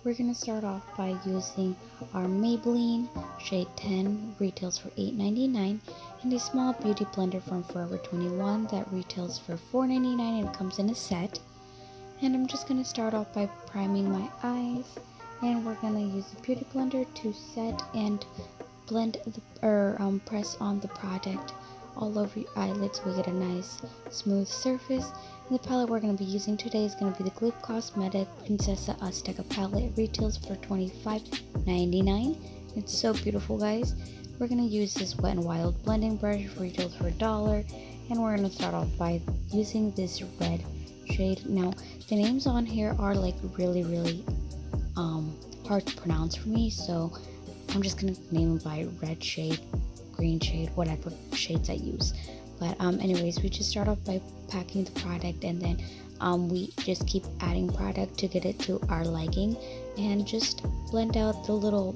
We're going to start off by using our Maybelline shade 10, retails for $8.99, and a small beauty blender from Forever 21 that retails for $4.99 and comes in a set. And I'm just going to start off by priming my eyes, and we're going to use the beauty blender to set and blend press on the product all over your eyelids so we get a nice smooth surface. And the palette we're going to be using today is going to be the Glitter Cosmetic Princesa Azteca palette. It retails for $25.99. It's so beautiful, guys. We're going to use this Wet n Wild blending brush, retails for $1, and we're going to start off by using this red shade. Now the names on here are like really hard to pronounce for me, so I'm just gonna name them by red shade, green shade, whatever shades I use. But anyways, we just start off by packing the product, and then we just keep adding product to get it to our liking, and just blend out the little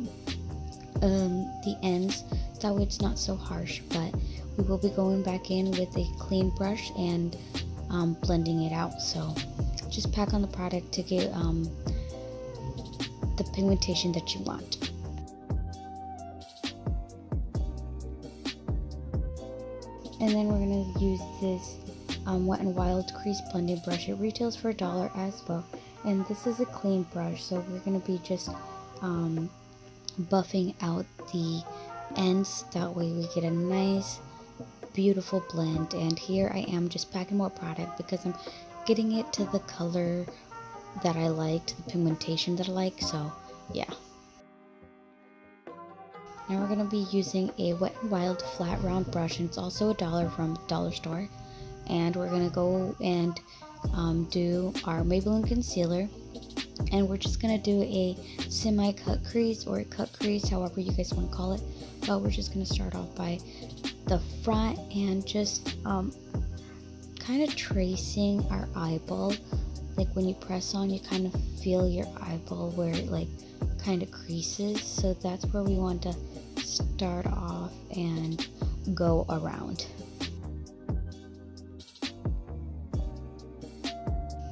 the ends, that way it's not so harsh. But we will be going back in with a clean brush and blending it out. So just pack on the product to get the pigmentation that you want. And then we're going to use this Wet n Wild crease blending brush. It retails for $1 as well, and this is a clean brush, so we're going to be just buffing out the ends, that way we get a nice beautiful blend. And here I am just packing more product because I'm getting it to the color that I like, to the pigmentation that I like. So yeah. Now we're going to be using a Wet n Wild flat round brush, and it's also $1 from Dollar Store. And we're going to go and do our Maybelline concealer, and we're just going to do a semi-cut crease or a cut crease, however you guys want to call it. But we're just going to start off by the front and just kind of tracing our eyeball. Like when you press on, you kind of feel your eyeball where it like kind of creases, so that's where we want to start off and go around.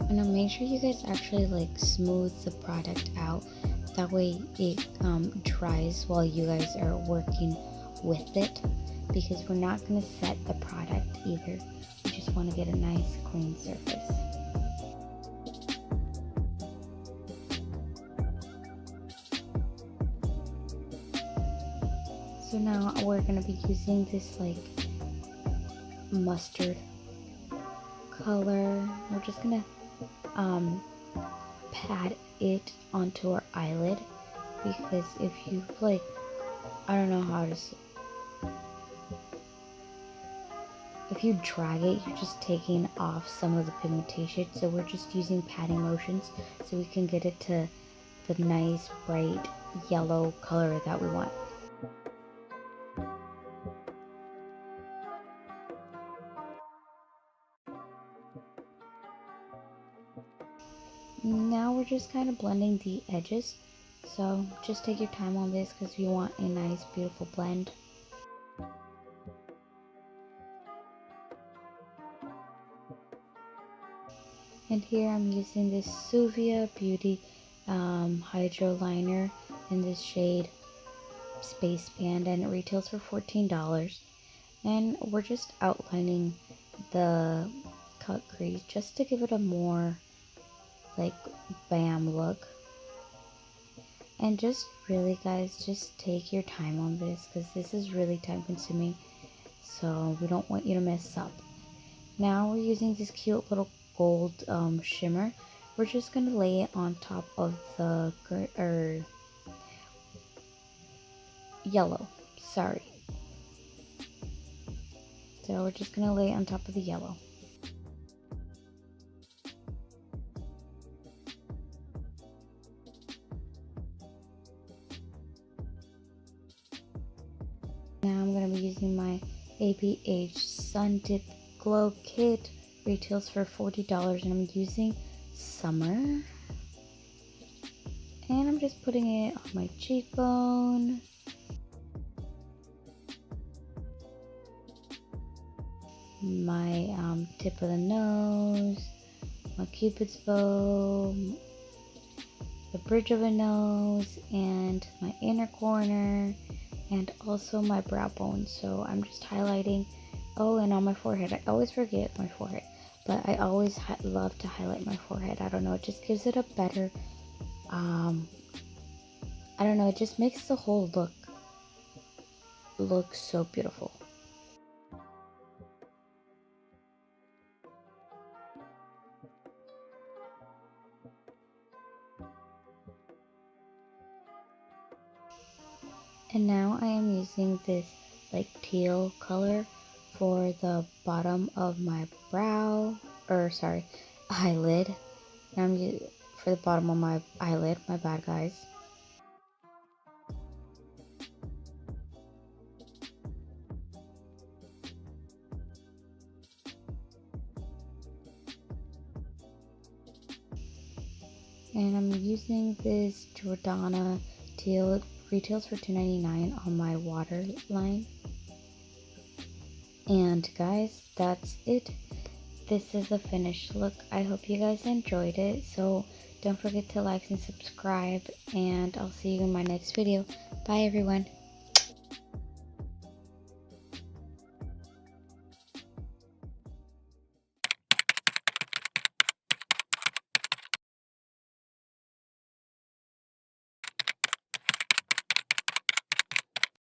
And now make sure you guys actually like smooth the product out, that way it dries while you guys are working with it, because we're not going to set the product either. We just want to get a nice clean surface. So now we're going to be using this like mustard color. We're just going to pat it onto our eyelid, because if you like, I don't know how to say, if you drag it, you're just taking off some of the pigmentation. So we're just using patting motions so we can get it to the nice bright yellow color that we want. Now we're just kind of blending the edges, so just take your time on this because you want a nice beautiful blend. And here I'm using this Suva Beauty Hydro Liner in this shade Space Panda, and it retails for $14. And we're just outlining the cut crease just to give it a more like bam look. And just really, guys, just take your time on this because this is really time consuming, so we don't want you to mess up. Now we're using this cute little gold shimmer. We're just gonna lay it on top of the yellow, sorry. So we're just gonna lay it on top of the yellow. Now I'm going to be using my ABH Sun Dip Glow Kit. Retails for $40, and I'm using Summer. And I'm just putting it on my cheekbone. My tip of the nose, my cupid's bow, the bridge of a nose and my inner corner and also my brow bone. So I'm just highlighting. Oh, and on my forehead. I always forget my forehead, but I always love to highlight my forehead. I don't know, it just gives it a better, I don't know, it just makes the whole look so beautiful. And now I am using this like teal color for the bottom of my brow, or sorry, eyelid. Now I'm using for the bottom of my eyelid, my bad guys. And I'm using this Jordana teal, retails for $2.99 on my waterline. And guys, that's it. This is a finished look. I hope you guys enjoyed it. So don't forget to like and subscribe, and I'll see you in my next video. Bye everyone.